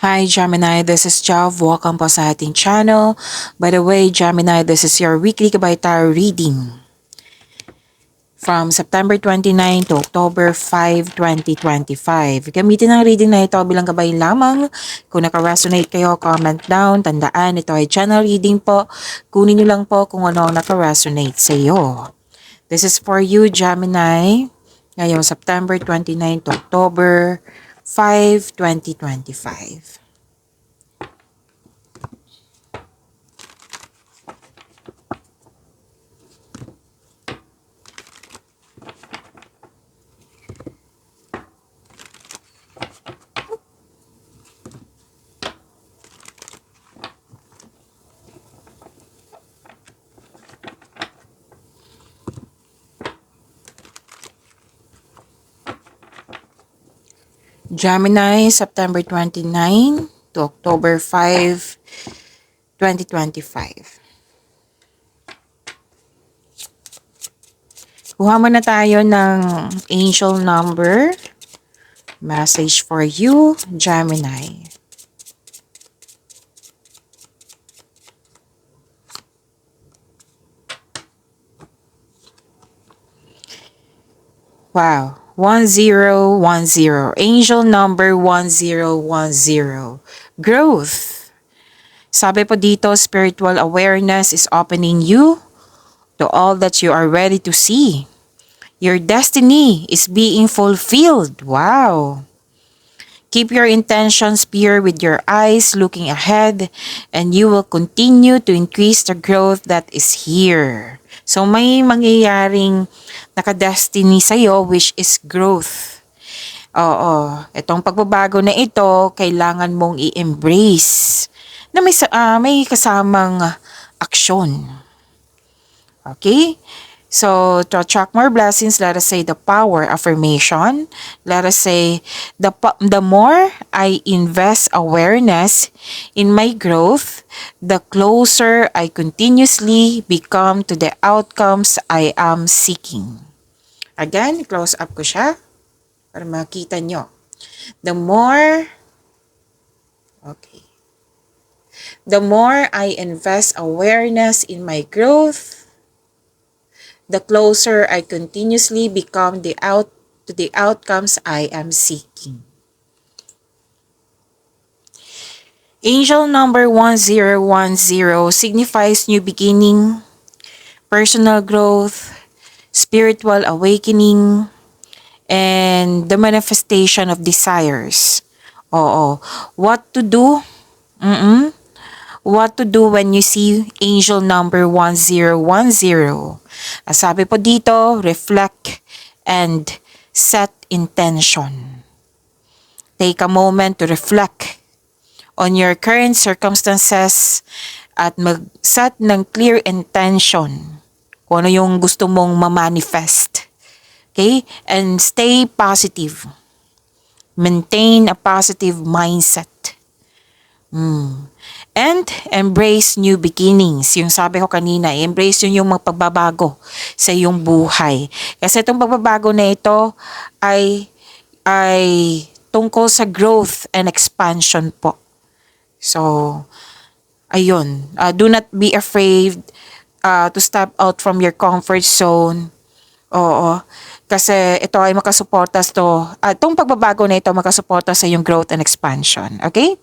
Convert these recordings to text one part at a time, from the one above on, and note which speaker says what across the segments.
Speaker 1: Hi Gemini, this is Jav. Welcome po sa ating channel. By the way, Gemini, this is your weekly Gabay Tarot reading from September 29 to October 5, 2025. Gamitin ang reading na ito bilang gabay lamang. Kung naka-resonate kayo, comment down. Tandaan, ito ay channel reading po. Kunin nyo lang po kung ano ang naka-resonate sa iyo. This is for you, Gemini. Ngayong September 29 to October 5, 2025. Gemini, September 29 to October 5, 2025. Kuha muna tayo ng angel number. Message for you, Gemini. Wow. 1010. Angel number 1010. Growth. Sabi po dito, spiritual awareness is opening you to all that you are ready to see. Your destiny is being fulfilled. Wow. Keep your intentions pure with your eyes looking ahead, and you will continue to increase the growth that is here. So may mangyayaring nakadestiny sa'yo, which is growth. Oo, itong pagbabago na ito, kailangan mong i-embrace na may kasamang aksyon. Okay? So, to attract more blessings, let us say the power affirmation. Let us say, the more I invest awareness in my growth, the closer I continuously become to the outcomes I am seeking. Again, close up ko siya para makita nyo. The more I invest awareness in my growth, the closer I continuously become to the outcomes I am seeking. Angel number 1010 signifies new beginning, personal growth, spiritual awakening, and the manifestation of desires. Oo. What to do? What to do when you see angel number 1010? Sabi po dito, reflect and set intention. Take a moment to reflect on your current circumstances at mag-set ng clear intention kung ano yung gusto mong ma-manifest. Okay? And stay positive. Maintain a positive mindset. And embrace new beginnings. Yung sabi ko kanina, embrace yun yung pagbabago sa iyong buhay. Kasi itong pagbabago na ito ay tungkol sa growth and expansion po. So, ayun. Do not be afraid to step out from your comfort zone. Oo. Kasi ito ay makasuporta itong pagbabago na ito makasuporta sa iyong growth and expansion. Okay?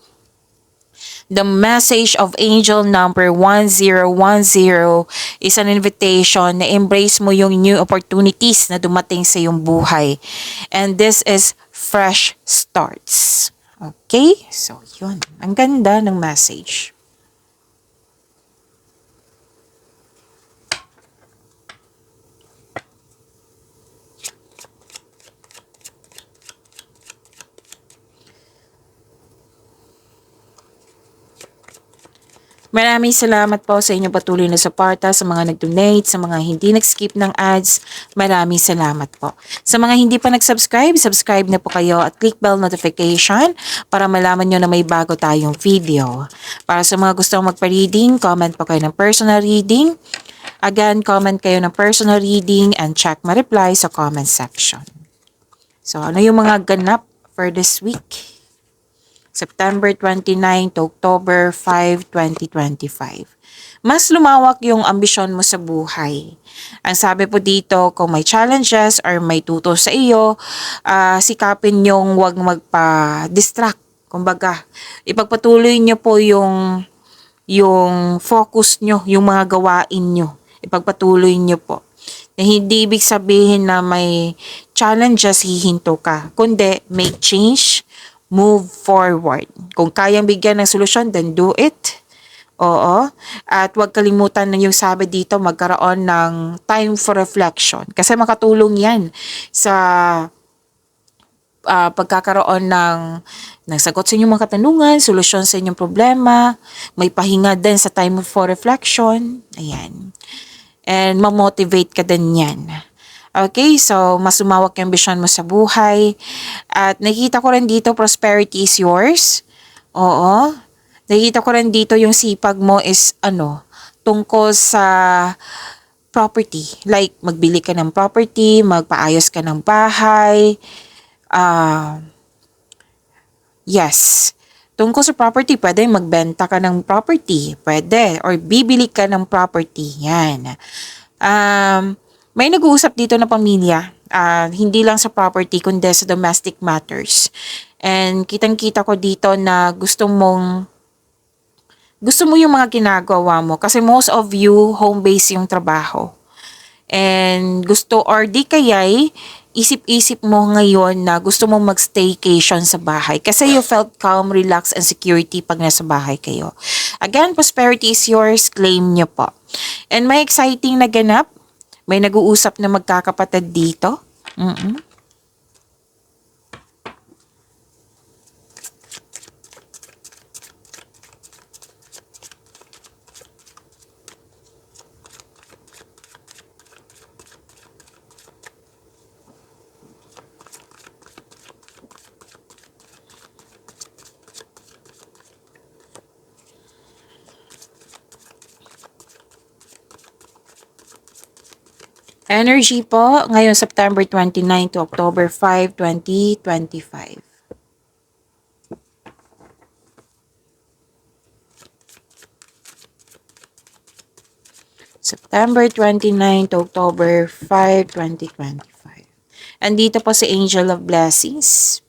Speaker 1: The message of angel number 1010 is an invitation na embrace mo yung new opportunities na dumating sa iyong buhay. And this is fresh starts. Okay? So, yun. Ang ganda ng message. Maraming salamat po sa inyong patuloy na suporta, sa mga nag-donate, sa mga hindi nag-skip ng ads. Maraming salamat po. Sa mga hindi pa nag-subscribe, subscribe na po kayo at click bell notification para malaman nyo na may bago tayong video. Para sa mga gustong magpa-reading, comment po kayo ng personal reading. Again, comment kayo ng personal reading and check my reply sa comment section. So, ano yung mga ganap for this week? September 29 to October 5, 2025. Mas lumawak yung ambisyon mo sa buhay. Ang sabi po dito, kung may challenges or may tuto sa iyo, sikapin yung wag magpa-distract. Kumbaga, ipagpatuloy nyo po yung focus nyo, yung mga gawain nyo. Ipagpatuloy nyo po. Na hindi ibig sabihin na may challenges, hihinto ka. Kundi, make change, move forward. Kung kayang bigyan ng solusyon, then do it. Oo. At huwag kalimutan na yung sabi dito, magkaroon ng time for reflection. Kasi makatulong yan sa pagkakaroon ng sagot sa inyong mga katanungan, solusyon sa inyong problema. May pahinga din sa time for reflection. Ayan. And mamotivate ka din yan. Okay, so mas lumawak yung vision mo sa buhay. At nakikita ko rin dito, prosperity is yours. Oo. Nakikita ko rin dito yung sipag mo is tungkol sa property. Like, magbili ka ng property, magpaayos ka ng bahay. Yes. Tungkol sa property, pwede magbenta ka ng property. Pwede. Or bibili ka ng property. Yan. May nag-uusap dito na pamilya. Hindi lang sa property, kundi sa domestic matters. And kitang-kita ko dito na gusto mo yung mga ginagawa mo. Kasi most of you, home-based yung trabaho. And gusto or di kaya'y isip-isip mo ngayon na gusto mong mag-staycation sa bahay. Kasi you felt calm, relaxed, and security pag nasa bahay kayo. Again, prosperity is yours. Claim nyo po. And may exciting na ganap. May nag-uusap na magkakapatid dito. Energy po, ngayon September 29 to October 5, 2025. September 29 to October 5, 2025. Andito po si Angel of Blessings.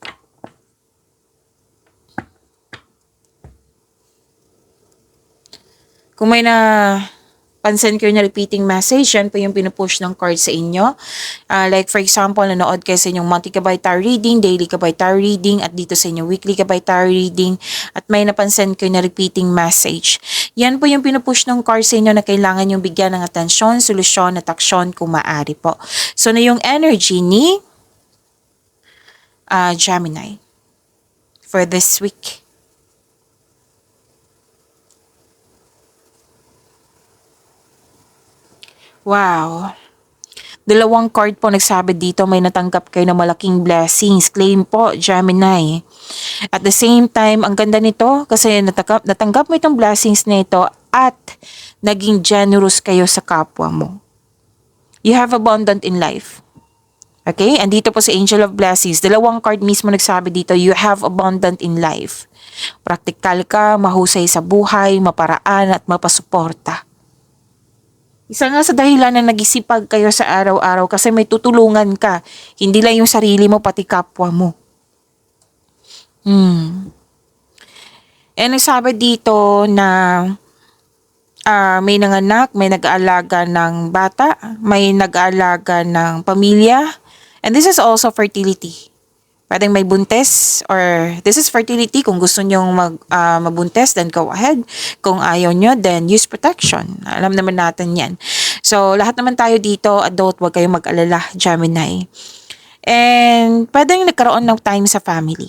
Speaker 1: Kung may pansin kayo na repeating message, yan po yung pinupush ng card sa inyo. Like for example, nanood kayo sa inyong monthly Gabay Tarot reading, daily Gabay Tarot reading, at dito sa inyong weekly Gabay Tarot reading, at may napansin kayo na repeating message. Yan po yung pinupush ng card sa inyo na kailangan yung bigyan ng atensyon, solusyon, at aksyon kung maaari po. So na yung energy ni Gemini for this week. Wow. Dalawang card po nagsabi dito, may natanggap kayo na malaking blessings. Claim po, Gemini. At the same time, ang ganda nito kasi natanggap mo itong blessings na ito at naging generous kayo sa kapwa mo. You have abundant in life. Okay? Andito po si Angel of Blessings. Dalawang card mismo nagsabi dito, you have abundant in life. Praktikal ka, mahusay sa buhay, maparaan at mapasuporta. Isa nga sa dahilan na nagisipag kayo sa araw-araw kasi may tutulungan ka. Hindi lang yung sarili mo, pati kapwa mo. And sabi dito na may nanganak, may nag-aalaga ng bata, may nag-aalaga ng pamilya. And this is also fertility. Pwedeng may buntes or this is fertility. Kung gusto nyong mabuntes, then go ahead. Kung ayaw nyo, then use protection. Alam naman natin yan. So, lahat naman tayo dito, adult, wag kayong mag-alala, Gemini. And pwedeng nagkaroon ng time sa family.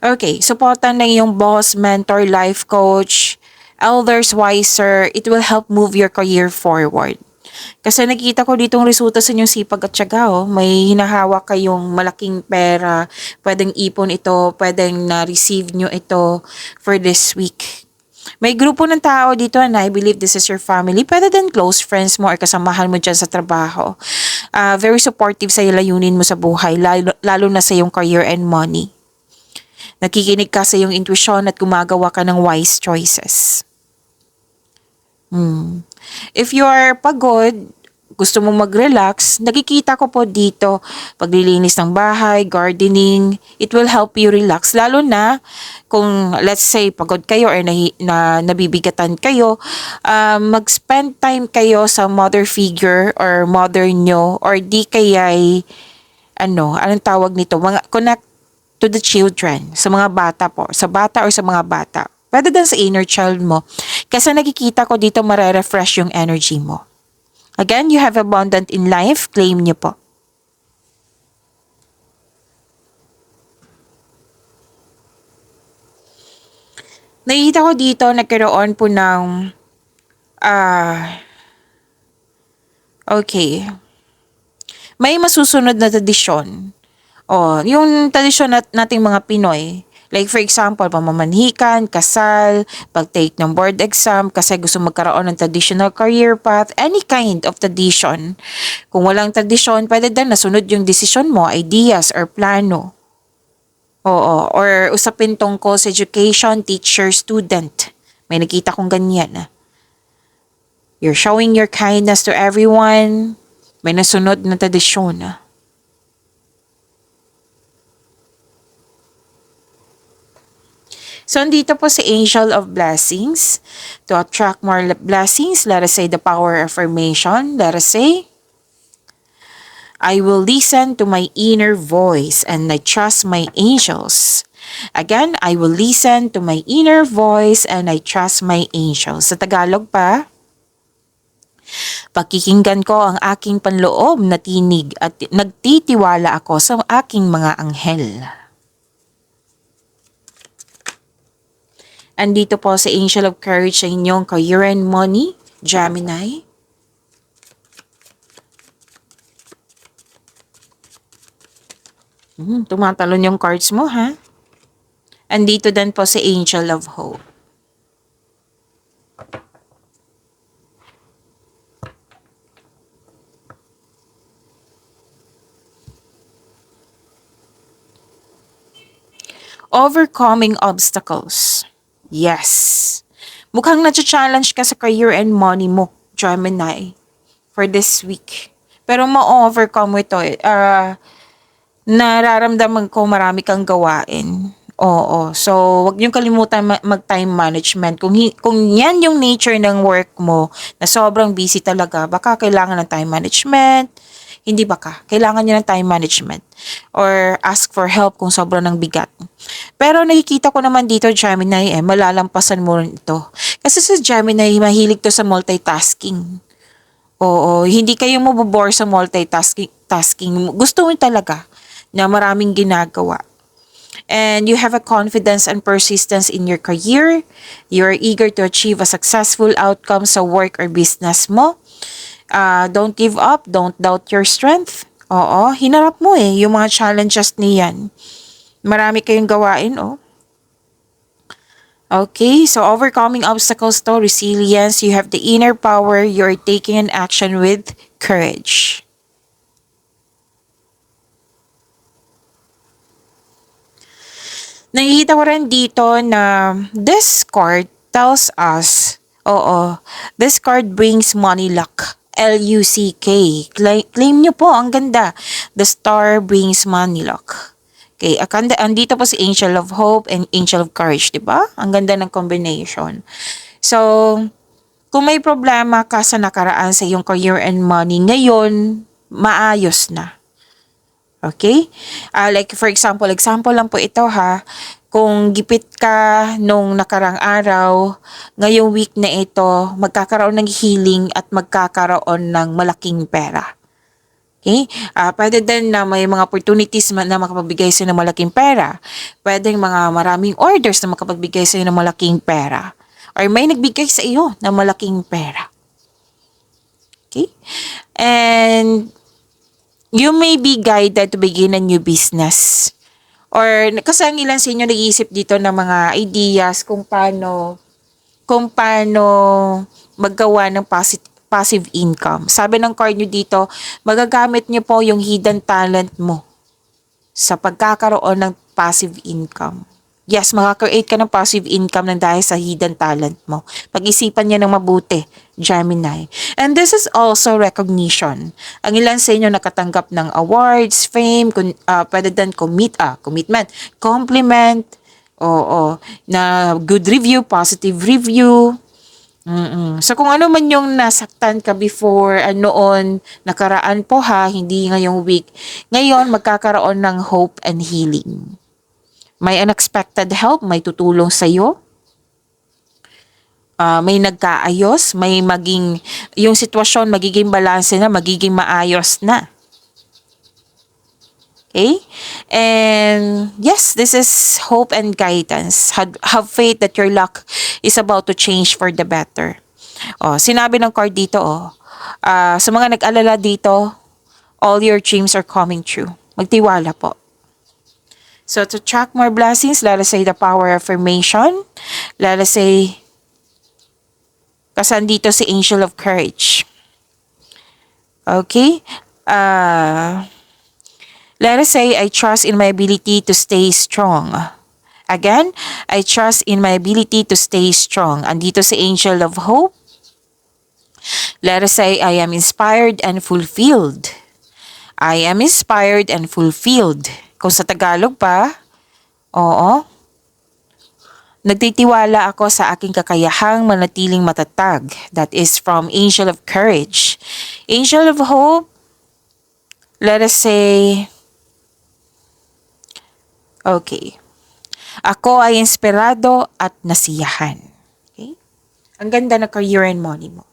Speaker 1: Okay, supportan na yung boss, mentor, life coach, elders, wiser. It will help move your career forward. Kasi nakita ko ditong resulta sa inyong sipag at tiyaga. May hinahawak kayong malaking pera. Pwedeng ipon ito. Pwedeng na-receive nyo ito for this week. May grupo ng tao dito and I believe this is your family. Pwede din close friends mo or kasamahan mo dyan sa trabaho. Very supportive sa layunin mo sa buhay, lalo na sa iyong career and money. Nakikinig ka sa iyong intuition at gumagawa ka ng wise choices. If you are pagod, gusto mong mag-relax, nakikita ko po dito, paglilinis ng bahay, gardening, it will help you relax. Lalo na kung let's say pagod kayo or nabibigatan kayo, mag-spend time kayo sa mother figure or mother nyo or di kaya'y anong tawag nito, connect to the children, sa mga bata po, sa bata or sa mga bata. Pwede din sa inner child mo. Kasi nakikita ko dito marerefresh yung energy mo. Again, you have abundant in life. Claim nyo po. Nakikita ko dito nagkaroon po ng okay. May masusunod na tradisyon. Yung tradisyon nating mga Pinoy. Like for example, pamamanhikan, kasal, pag-take ng board exam kasi gusto magkaroon ng traditional career path, any kind of tradition. Kung walang tradisyon, pwede din nasunod yung decision mo, ideas or plano. Or usapin tungkol sa education, teacher, student. May nakita kong ganyan. You're showing your kindness to everyone. May nasunod na tradisyon. So, andito po si Angel of Blessings. To attract more blessings, let us say the power of affirmation. Let us say, I will listen to my inner voice and I trust my angels. Again, I will listen to my inner voice and I trust my angels. Sa Tagalog pa, pakikinggan ko ang aking panloob na tinig at nagtitiwala ako sa aking mga anghel. Andito po sa Angel of Courage sa inyong career and money, Gemini. Tumatalon yung cards mo, ha? Andito din po sa Angel of Hope. Overcoming obstacles. Yes. Mukhang na-challenge ka sa career and money mo, Gemini, for this week. Pero ma-overcome mo ito. Nararamdaman ko marami kang gawain. So wag niyong kalimutan mag-time management. Kung yan yung nature ng work mo, na sobrang busy talaga, baka kailangan ng time management. Hindi baka, kailangan niya ng time management. Or ask for help kung sobrang ng bigat. Pero nakikita ko naman dito, Gemini, malalampasan mo rin ito. Kasi sa Gemini, mahilig to sa multitasking. Hindi kayo mabobore sa multitasking. Gusto mo talaga na maraming ginagawa. And you have a confidence and persistence in your career. You are eager to achieve a successful outcome sa work or business mo. Don't give up. Don't doubt your strength. Hinarap mo yung mga challenges niyan. Marami kayong gawain, Okay, so overcoming obstacles to resilience. You have the inner power. You're taking an action with courage. Nakikita ko rin dito na this card tells us, this card brings money luck. L-U-C-K. Claim nyo po, ang ganda. The star brings money luck. Okay, andito po si Angel of Hope and Angel of Courage, di ba? Ang ganda ng combination. So, kung may problema ka sa nakaraan sa iyong career and money, ngayon, maayos na. Okay? Like for example lang po ito, ha. Kung gipit ka nung nakarang araw, ngayong week na ito, magkakaroon ng healing at magkakaroon ng malaking pera. Okay? Pwede din na may mga opportunities na makapagbigay sa'yo ng malaking pera. Pwede mga maraming orders na makapagbigay sa'yo ng malaking pera. Or may nagbigay sa iyo ng malaking pera. Okay? And you may be guided to begin a new business. Or kasi ang ilan sa inyo nag-iisip dito ng mga ideas kung kung paano maggawa ng passive income. Sabi ng card nyo dito, magagamit nyo po yung hidden talent mo sa pagkakaroon ng passive income. Yes, makaka-create ka ng passive income ng dahil sa hidden talent mo. Pag-isipan niya ng mabuti, Gemini. And this is also recognition. Ang ilan sa inyo nakatanggap ng awards, fame, pwede din commitment, compliment, na good review, positive review. So kung ano man yung nasaktan ka before, noon, nakaraan po hindi ngayong week, ngayon magkakaroon ng hope and healing. May unexpected help, may tutulong sa'yo. May nagkaayos, yung sitwasyon magiging balanse na, magiging maayos na. Okay? And yes, this is hope and guidance. Have faith that your luck is about to change for the better. Sinabi ng card dito, sa mga nag-alala dito, all your dreams are coming true. Magtiwala po. So to track more blessings, let us say the power affirmation. Let us say, kasan dito si Angel of Courage. Okay? Let us say, I trust in my ability to stay strong. Again, I trust in my ability to stay strong. Andito si Angel of Hope. Let us say, I am inspired and fulfilled. I am inspired and fulfilled. Kung sa Tagalog pa, nagtitiwala ako sa aking kakayahang manatiling matatag. That is from Angel of Courage. Angel of Hope, let us say, okay, ako ay inspirado at nasiyahan. Okay? Ang ganda na career and money mo.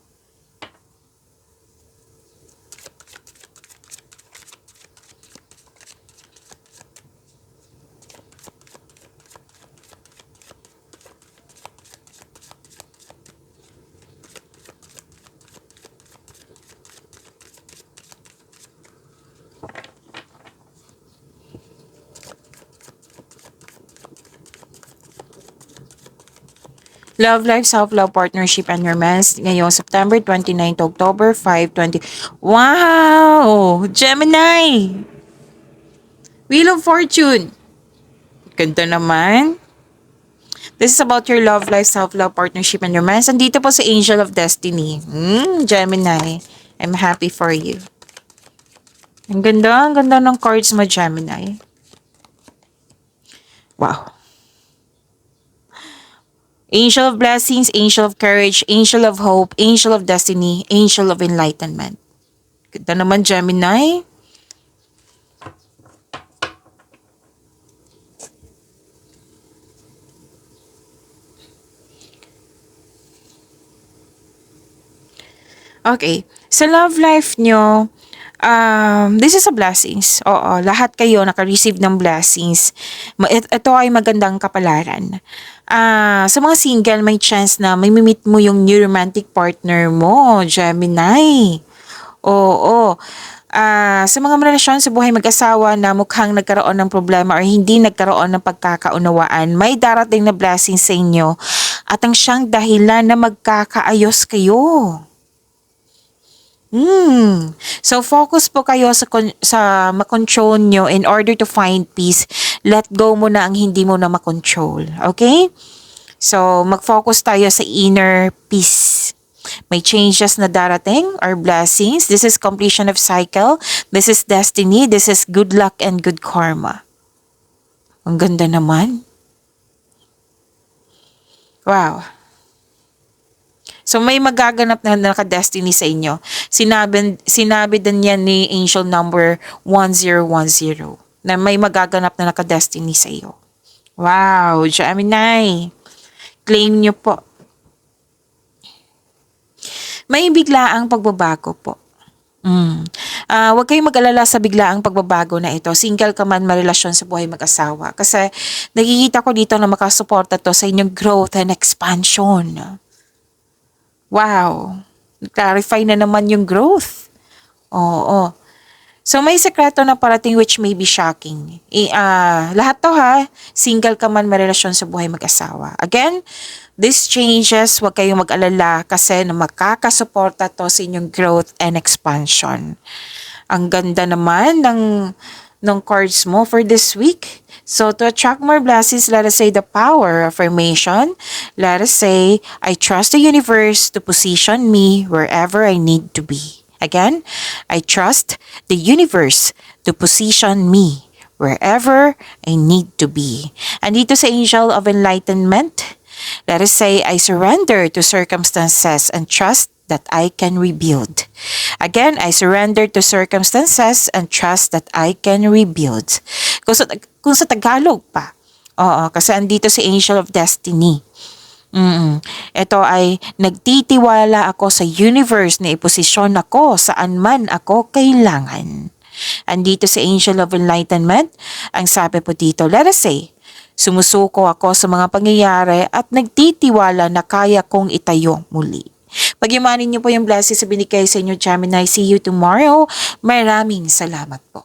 Speaker 1: Love life, self-love, partnership, and romance ngayong September 29 to October 5, 20. Wow! Gemini! Wheel of Fortune. Ganda naman. This is about your love life, self-love, partnership, and romance. Andito po si Angel of Destiny. Gemini. I'm happy for you. Ang ganda ng cards mo, Gemini. Wow. Angel of Blessings, Angel of Courage, Angel of Hope, Angel of Destiny, Angel of Enlightenment. Ganda naman, Gemini. Okay. Sa love life nyo, this is a blessings. Oo, lahat kayo naka-receive ng blessings. Ito ay magandang kapalaran. Sa mga single, may chance na may meet mo yung new romantic partner mo, Gemini. Oo. Sa mga relasyon sa buhay mag-asawa na mukhang nagkaroon ng problema or hindi nagkaroon ng pagkakaunawaan, may darating na blessing sa inyo at ang siyang dahilan na magkakaayos kayo. So focus po kayo sa makontrol nyo in order to find peace. Let go mo na ang hindi mo na makontrol. Okay? So mag-focus tayo sa inner peace. May changes na darating or blessings. This is completion of cycle. This is destiny. This is good luck and good karma. Ang ganda naman. Wow. So may magaganap na naka-destiny sa inyo. Sinabi din yan ni Angel number 1010 na may magaganap na naka-destiny sa iyo. Wow, Gemini. Claim nyo po. May biglaang pagbabago po. Huwag kayong mag-alala sa biglaang pagbabago na ito. Single ka man, marelasyon sa buhay mag-asawa. Kasi nakikita ko dito na makasuporta to sa inyong growth and expansion. Wow. Clarify na naman yung growth. Oo. So may sekreto na parating which may be shocking. Lahat to ha, single ka man, may relasyon sa buhay mag-asawa. Again, these changes, huwag kayong mag-alala kasi na makakasuporta to sa inyong growth and expansion. Ang ganda naman ng cards mo for this week. So to attract more blessings, let us say the power affirmation. Let us say, I trust the universe to position me wherever I need to be. Again, I trust the universe to position me wherever I need to be. And dito sa Angel of Enlightenment, let us say, I surrender to circumstances and trust that I can rebuild. Again, I surrender to circumstances and trust that I can rebuild. Kung sa Tagalog pa, oo, kasi andito si Angel of Destiny. Ito ay nagtitiwala ako sa universe na iposisyon ako saan man ako kailangan. Andito si Angel of Enlightenment, ang sabi po dito, let us say, sumusuko ako sa mga pangyayari at nagtitiwala na kaya kong itayo muli. Pagyamanin niyo po yung blessings sa binigay sa inyo, Gemini. See you tomorrow. Maraming salamat po.